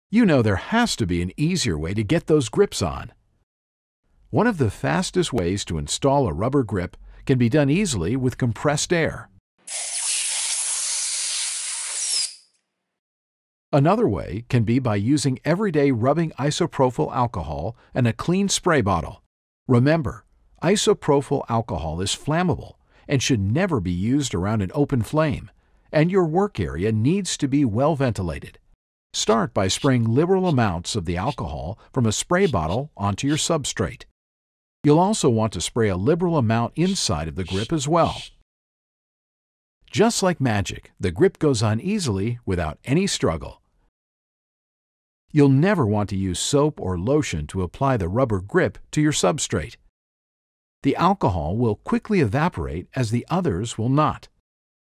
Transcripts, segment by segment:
You know there has to be an easier way to get those grips on. One of the fastest ways to install a rubber grip can be done easily with compressed air. Another way can be by using everyday rubbing isopropyl alcohol and a clean spray bottle. Remember, isopropyl alcohol is flammable and should never be used around an open flame, and your work area needs to be well ventilated. Start by spraying liberal amounts of the alcohol from a spray bottle onto your substrate. You'll also want to spray a liberal amount inside of the grip as well. Just like magic, the grip goes on easily without any struggle. You'll never want to use soap or lotion to apply the rubber grip to your substrate. The alcohol will quickly evaporate as the others will not.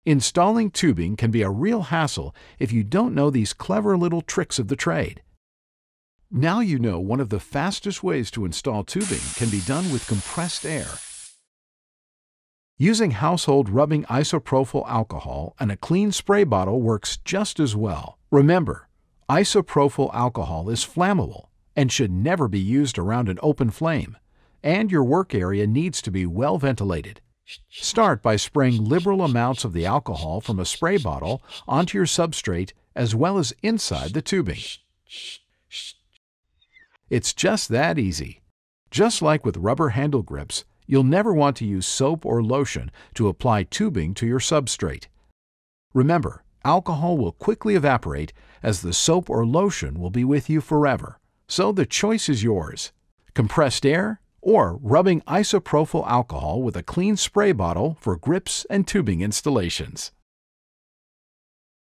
Installing tubing can be a real hassle if you don't know these clever little tricks of the trade. Now you know one of the fastest ways to install tubing can be done with compressed air. Using household rubbing isopropyl alcohol and a clean spray bottle works just as well. Remember, isopropyl alcohol is flammable and should never be used around an open flame, and your work area needs to be well ventilated. Start by spraying liberal amounts of the alcohol from a spray bottle onto your substrate as well as inside the tubing. It's just that easy. Just like with rubber handle grips, you'll never want to use soap or lotion to apply tubing to your substrate. Remember, alcohol will quickly evaporate as the soap or lotion will be with you forever. So the choice is yours: compressed air or rubbing isopropyl alcohol with a clean spray bottle for grips and tubing installations.